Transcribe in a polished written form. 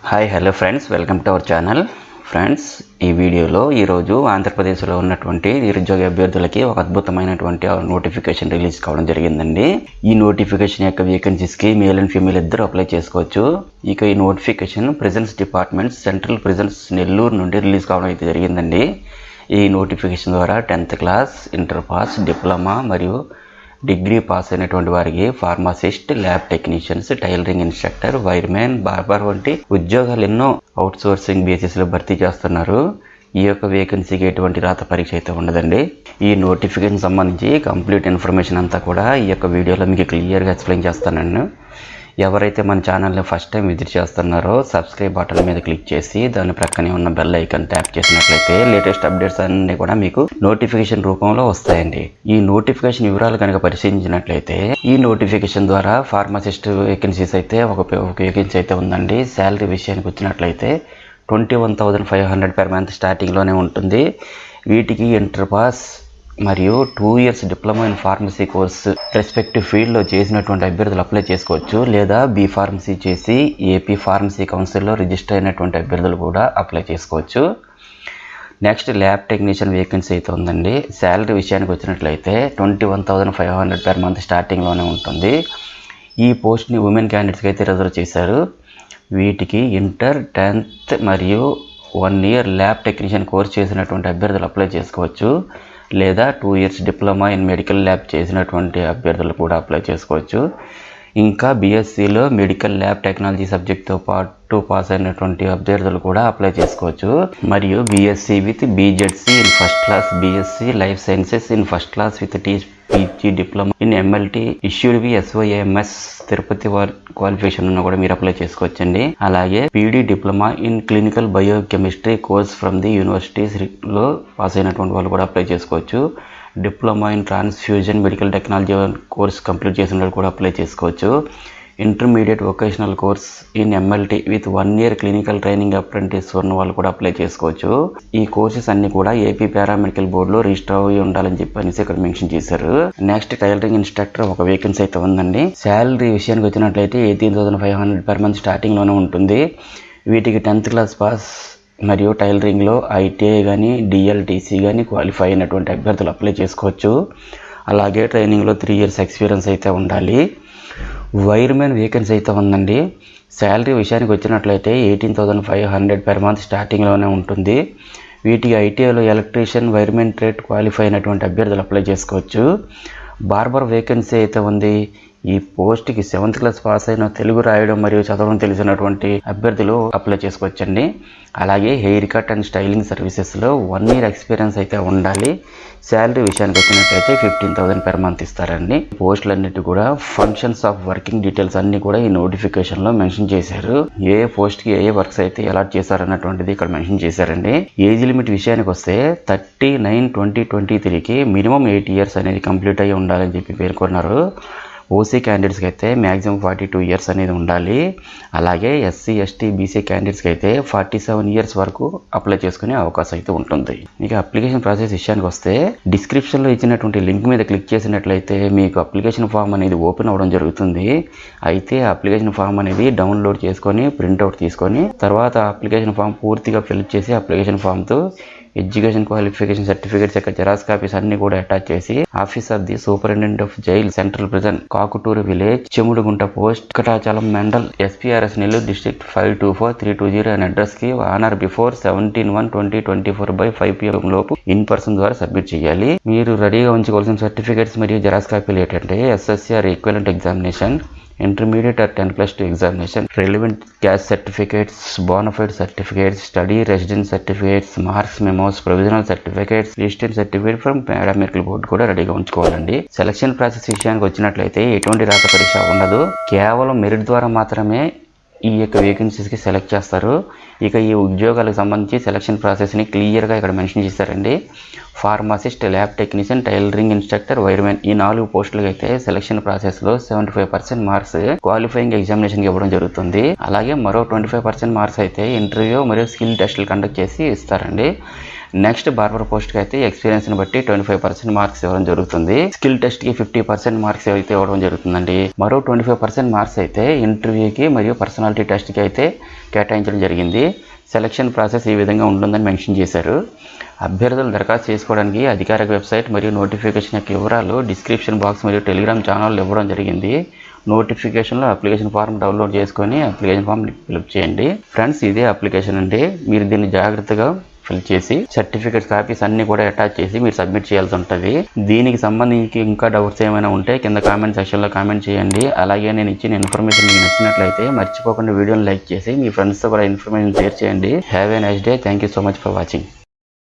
Hi hello friends, welcome to our channel. Friends, ఈ వీడియోలో ఈరోజు ఆంధ్రప్రదేశ్లో ఉన్నటువంటి నిరుద్యోగ అభ్యర్థులకి ఒక అద్భుతమైనటువంటి నోటిఫికేషన్ రిలీజ్ కావడం జరిగిందండి. ఈ నోటిఫికేషన్ యొక్క వేకెన్సీస్కి మేల్ అండ్ ఫీమేల్ ఇద్దరు అప్లై చేసుకోవచ్చు. ఇక ఈ notification prisons department central prisons Nellore నుండి రిలీజ్ కావడం అయితే జరిగిందండి. ఈ నోటిఫికేషన్ ద్వారా 10th class, inter pass, diploma మరియు డిగ్రీ పాస్ అయినటువంటి వారికి pharmacist, lab technicians, tailoring instructor, wiremen, barber వంటి ఉద్యోగాలు ఎన్నో అవుట్ సోర్సింగ్ బేసిస్లో భర్తీ చేస్తున్నారు. ఈ యొక్క వేకెన్సీకి ఎటువంటి రాత పరీక్ష అయితే ఉండదండి. ఈ నోటిఫికేషన్ సంబంధించి కంప్లీట్ ఇన్ఫర్మేషన్ అంతా కూడా ఈ యొక్క వీడియోలో మీకు క్లియర్గా ఎక్స్ప్లెయిన్ చేస్తాను. ఎవరైతే మన ఛానల్ని ఫస్ట్ టైం విజిట్ చేస్తున్నారో సబ్స్క్రైబ్ బటన్ మీద క్లిక్ చేసి దాని ప్రక్కనే ఉన్న బెల్ ఐకాన్ ట్యాప్ చేసినట్లయితే లేటెస్ట్ అప్డేట్స్ అన్నీ కూడా మీకు నోటిఫికేషన్ రూపంలో వస్తాయండి. ఈ నోటిఫికేషన్ వివరాలు కనుక పరిశీలించినట్లయితే ఈ నోటిఫికేషన్ ద్వారా ఫార్మసిస్ట్ వేకెన్సీస్ అయితే ఒక వేకెన్సీ అయితే ఉందండి. శాలరీ విషయానికి వచ్చినట్లయితే 21,500 per month స్టార్టింగ్లోనే ఉంటుంది. వీటికి ఇంటర్ పాస్ మరియు 2 years diploma in pharmacy course respective ఫీల్డ్లో చేసినటువంటి అభ్యర్థులు అప్లై చేసుకోవచ్చు. లేదా బీ ఫార్మసీ చేసి ఏపీ ఫార్మసీ కౌన్సిల్లో రిజిస్టర్ అయినటువంటి అభ్యర్థులు కూడా అప్లై చేసుకోవచ్చు. నెక్స్ట్ ల్యాబ్ టెక్నీషియన్ వేకెన్సీ అయితే ఉందండి. శాలరీ విషయానికి వచ్చినట్లయితే 21,500 per month స్టార్టింగ్లోనే ఉంటుంది. ఈ పోస్ట్ని ఉమెన్ క్యాండిడేట్స్కి అయితే రిజర్వ్ చేశారు. వీటికి ఇంటర్, 10th మరియు 1 year ల్యాబ్ టెక్నీషియన్ కోర్స్ చేసినటువంటి అభ్యర్థులు అప్లై చేసుకోవచ్చు. లేదా 2 years diploma in medical lab చేసినటువంటి అభ్యర్థులు కూడా అప్లై చేసుకోవచ్చు. ఇంకా బీఎస్సీలో మెడికల్ ల్యాబ్ టెక్నాలజీ సబ్జెక్ట్తో పాటు పాస్ అయినటువంటి అభ్యర్థులు కూడా అప్లై చేసుకోవచ్చు. మరియు BSc with BZC in first class, BSc life sciences in first class with PG diploma in MLT issued by SOAMS Tirupati qualification ఉన్న కూడా మీరు అప్లై చేసుకోవచ్చండి. అలాగే PD diploma in clinical biochemistry course from the యూనివర్సిటీస్లో pass అయినటువంటి వాళ్ళు కూడా apply చేసుకోవచ్చు. Diploma in transfusion medical technology course complete చేసిన వాళ్ళు కూడా అప్లై చేసుకోవచ్చు. Intermediate vocational course in MLT with 1 year clinical training apprentice ఉన్న వాళ్ళు కూడా అప్లై చేసుకోవచ్చు. ఈ కోర్సెస్ అన్ని కూడా ఏపీ పారామెడికల్ బోర్డులో రిజిస్టర్ అయ్యి ఉండాలని చెప్పి ఇక్కడ మెన్షన్ చేశారు. నెక్స్ట్ టైలరింగ్ ఇన్స్ట్రక్టర్ ఒక వేకెన్సీ అయితే ఉందండి. శాలరీ విషయానికి వచ్చినట్లయితే 18,500 per month స్టార్టింగ్లోనే ఉంటుంది. వీటికి 10th class పాస్ మరియు టైలరింగ్లో ఐటీఐ కానీ డిఎల్టీసీ కానీ క్వాలిఫై అయినటువంటి అభ్యర్థులు అప్లై చేసుకోవచ్చు. అలాగే ట్రైనింగ్లో 3 years ఎక్స్పీరియన్స్ అయితే ఉండాలి. వైర్మెన్ వేకెన్సీ అయితే ఉందండి. శాలరీ విషయానికి వచ్చినట్లయితే 18,500 per month స్టార్టింగ్లోనే ఉంటుంది. వీటికి ఐటీఐలో ఎలక్ట్రీషియన్, వైర్మెన్ ట్రేడ్ క్వాలిఫై అయినటువంటి అభ్యర్థులు అప్లై చేసుకోవచ్చు. బార్బర్ వేకెన్సీ అయితే ఉంది. ఈ పోస్ట్కి 7th class పాస్ అయిన తెలుగు రాయడం మరియు చదవడం తెలిసినటువంటి అభ్యర్థులు అప్లై చేసుకోవచ్చండి. అలాగే హెయిర్ కట్ అండ్ స్టైలింగ్ సర్వీసెస్లో 1 year ఎక్స్పీరియన్స్ అయితే ఉండాలి. శాలరీ విషయానికి వచ్చినట్లయితే 15,000 per month ఇస్తారండి. పోస్టులన్నిటి కూడా ఫంక్షన్స్ ఆఫ్ వర్కింగ్ డీటెయిల్స్ అన్ని కూడా ఈ నోటిఫికేషన్లో మెన్షన్ చేశారు. ఏ పోస్ట్కి ఏ వర్క్స్ అయితే అలాట్ చేశారన్నటువంటిది ఇక్కడ మెన్షన్ చేశారండి. ఏజ్ లిమిట్ విషయానికి వస్తే 30/9/2023కి మినిమం 8 years అనేది కంప్లీట్ అయ్యి ఉండాలని చెప్పి పేర్కొన్నారు. ఓసీ క్యాండిడేట్స్కి అయితే మ్యాక్సిమం 42 years అనేది ఉండాలి. అలాగే ఎస్సీ, ఎస్టీ, బీసీ క్యాండిడేట్స్కి అయితే 47 years వరకు అప్లై చేసుకునే అవకాశం అయితే ఉంటుంది. ఇక అప్లికేషన్ ప్రాసెస్ విషయానికి వస్తే డిస్క్రిప్షన్లో ఇచ్చినటువంటి లింక్ మీద క్లిక్ చేసినట్లయితే మీకు అప్లికేషన్ ఫామ్ అనేది ఓపెన్ అవ్వడం జరుగుతుంది. అయితే అప్లికేషన్ ఫామ్ అనేది డౌన్లోడ్ చేసుకొని ప్రింట్అవుట్ తీసుకొని తర్వాత అప్లికేషన్ ఫామ్ పూర్తిగా ఫిల్ చేసి అప్లికేషన్ ఫామ్తో ఎడ్యుకేషన్ క్వాలిఫికేషన్ సర్టిఫికేట్స్ యొక్క జెరాక్స్ కాపీస్ అన్ని కూడా అటాచ్ చేసి office of the superintendent of jail central prison Kakuturu village Chemudugunta post Katachalam mandal SPRS Nellore district 524320 అనే అడ్రస్ కి ఆనర్ బిఫోర్ 17/1/2024 by 5 PM లోపు ఇన్ పర్సన్ ద్వారా సబ్మిట్ చేయాలి. మీరు రెడీగా ఉంచుకోవాల్సిన సర్టిఫికేట్స్ మరియు జెరాక్స్ కాపీలు ఏంటంటే SSCR equivalent examination, intermediate or 10+2 examination, relevant caste certificates, bonafide certificates, study residence certificates, marks memos, provisional certificates, listed certificate from paramedical board కూడా రెడీగా ఉంచుకోవాలండి. సెలక్షన్ ప్రాసెస్ విషయానికి వచ్చినట్లయితే ఎటువంటి రాత పరీక్ష ఉండదు. కేవలం మెరిట్ ద్వారా మాత్రమే ఈ యొక్క వేకెన్సీస్కి సెలెక్ట్ చేస్తారు. ఇక ఈ ఉద్యోగాలకు సంబంధించి సెలక్షన్ ప్రాసెస్ని క్లియర్గా ఇక్కడ మెన్షన్ చేశారండి. Pharmacist, lab technician, tailoring instructor, wiremen ఈ 4 పోస్టులకు అయితే సెలక్షన్ ప్రాసెస్లో 75% మార్క్స్ క్వాలిఫైయింగ్ ఎగ్జామినేషన్కి ఇవ్వడం జరుగుతుంది. అలాగే మరో 25% మార్క్స్ అయితే ఇంటర్వ్యూ మరియు స్కిల్ టెస్టులు కండక్ట్ చేసి ఇస్తారండి. నెక్స్ట్ బార్బర్ పోస్ట్కి అయితే ఎక్స్పీరియన్స్ని బట్టి 25% మార్క్స్ ఇవ్వడం జరుగుతుంది. స్కిల్ టెస్ట్కి 50% మార్క్స్ అయితే ఇవ్వడం జరుగుతుందండి. మరో 25% మార్క్స్ అయితే ఇంటర్వ్యూకి మరియు పర్సనాలిటీ టెస్ట్కి అయితే కేటాయించడం జరిగింది. సెలక్షన్ ప్రాసెస్ ఈ విధంగా ఉంటుందని మెన్షన్ చేశారు. అభ్యర్థులు దరఖాస్తు చేసుకోవడానికి అధికారిక వెబ్సైట్ మరియు నోటిఫికేషన్ యొక్క వివరాలు డిస్క్రిప్షన్ బాక్స్ మరియు టెలిగ్రామ్ ఛానల్ ఇవ్వడం జరిగింది. నోటిఫికేషన్లో అప్లికేషన్ ఫామ్ డౌన్లోడ్ చేసుకొని అప్లికేషన్ ఫామ్ ఫిల్అప్ చేయండి. ఫ్రెండ్స్, ఇదే అప్లికేషన్ అండి. మీరు దీన్ని జాగ్రత్తగా ఫిల్ చేసి సర్టిఫికేట్ కాపీస్ అన్ని కూడా అటాచ్ చేసి మీరు సబ్మిట్ చేయాల్సి ఉంటుంది. దీనికి సంబంధించి ఇంకా డౌట్స్ ఏమైనా ఉంటే కింద కామెంట్ సెక్షన్లో కామెంట్ చేయండి. అలాగే నేను ఇచ్చిన ఇన్ఫర్మేషన్ మీకు నచ్చినట్లయితే మర్చిపోకుండా వీడియోని లైక్ చేసి మీ ఫ్రెండ్స్తో కూడా ఇన్ఫర్మేషన్ షేర్ చేయండి. Have a nice day. Thank you so much for watching.